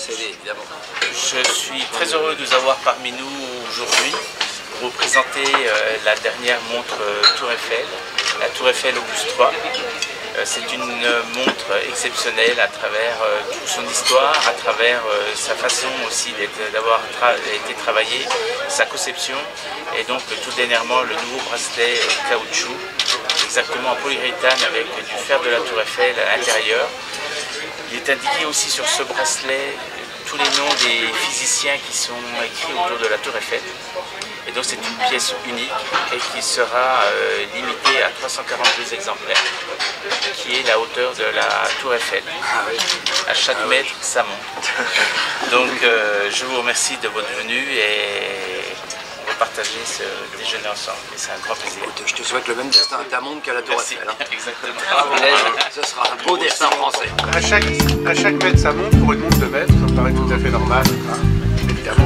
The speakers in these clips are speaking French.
procédé, évidemment. Je suis très heureux de vous avoir parmi nous aujourd'hui pour vous présenter la dernière montre Tour Eiffel, la Tour Eiffel Opus 3. C'est une montre exceptionnelle à travers toute son histoire, à travers sa façon aussi d'avoir été travaillée, sa conception et donc tout dernièrement le nouveau bracelet caoutchouc, exactement en polyuréthane avec du fer de la Tour Eiffel à l'intérieur. Il est indiqué aussi sur ce bracelet tous les noms des physiciens qui sont écrits autour de la Tour Eiffel. Et donc c'est une pièce unique et qui sera limitée à 342 exemplaires, qui est la hauteur de la Tour Eiffel. À chaque mètre, ça monte. Donc je vous remercie de votre venue et on va partager ce déjeuner ensemble. Et c'est un grand plaisir. Je te souhaite le même destin à ta montre qu'à la Tour Eiffel. Exactement. Ce sera un beau destin français. À chaque mètre, ça monte pour une montre de mètre, ça me paraît tout à fait normal. Hein. Évidemment,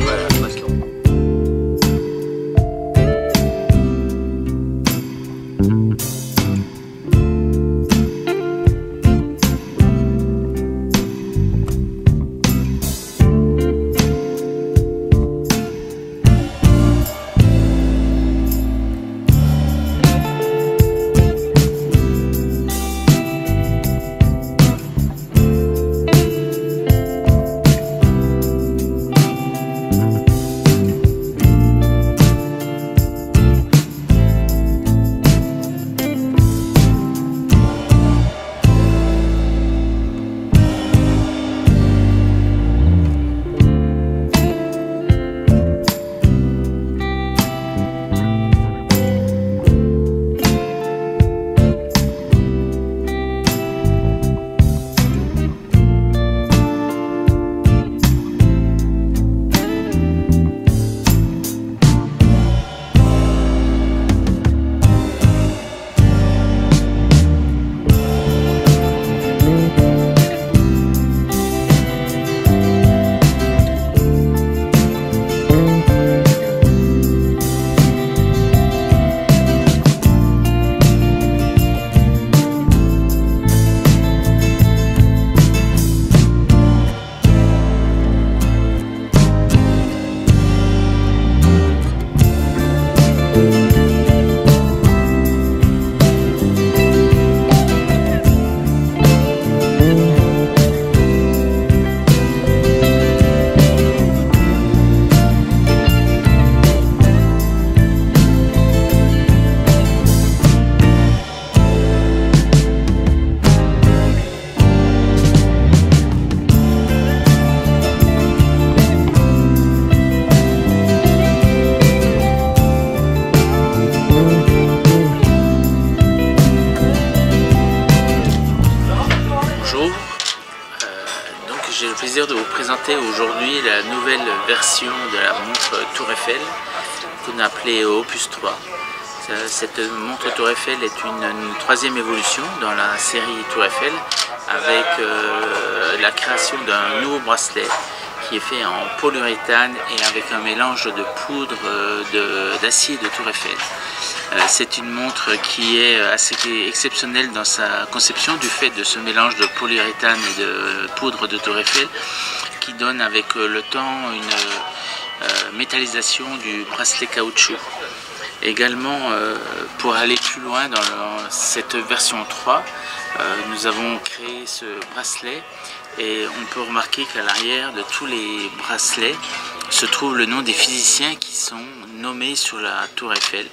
j'ai le plaisir de vous présenter aujourd'hui la nouvelle version de la montre Tour Eiffel qu'on a appelée Opus 3. Cette montre Tour Eiffel est une troisième évolution dans la série Tour Eiffel avec la création d'un nouveau bracelet qui est fait en polyuréthane et avec un mélange de poudre d'acier de Tour Eiffel. C'est une montre qui est assez exceptionnelle dans sa conception du fait de ce mélange de polyuréthane et de poudre de Tour Eiffel qui donne avec le temps une métallisation du bracelet caoutchouc. Également, pour aller plus loin dans cette version 3, nous avons créé ce bracelet et on peut remarquer qu'à l'arrière de tous les bracelets se trouve le nom des physiciens qui sont nommés sur la Tour Eiffel.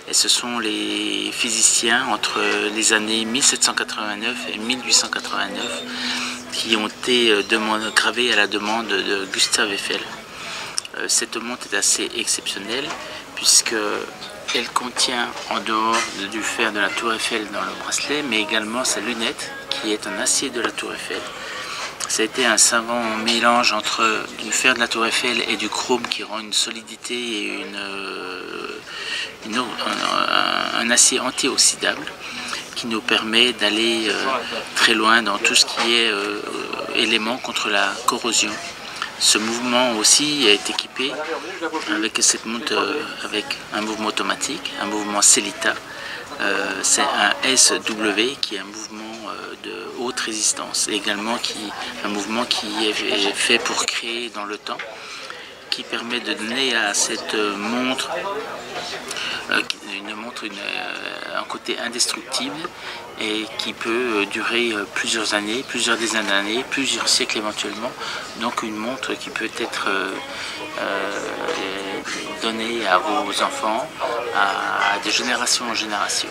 Et ce sont les physiciens entre les années 1789 et 1889 qui ont été gravés à la demande de Gustave Eiffel. Cette montre est assez exceptionnelle puisque elle contient en dehors du fer de la Tour Eiffel dans le bracelet, mais également sa lunette qui est en acier de la Tour Eiffel. Ça a été un savant mélange entre du fer de la Tour Eiffel et du chrome qui rend une solidité et un acier antioxydable qui nous permet d'aller très loin dans tout ce qui est éléments contre la corrosion. Ce mouvement aussi est équipé avec cette montre avec un mouvement automatique, un mouvement Sellita. C'est un SW qui est un mouvement de haute haute résistance. Et également un mouvement qui est fait pour créer dans le temps, qui permet de donner à cette montre un côté indestructible et qui peut durer plusieurs années, plusieurs dizaines d'années, plusieurs siècles éventuellement. Donc une montre qui peut être donnée à vos enfants, à de génération en génération.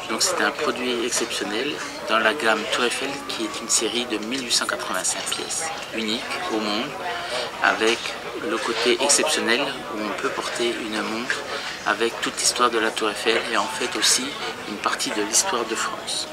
Donc c'est un produit exceptionnel dans la gamme Tour Eiffel, qui est une série de 1885 pièces, unique au monde, avec le côté exceptionnel où on peut porter une montre avec toute l'histoire de la Tour Eiffel et en fait aussi une partie de l'histoire de France.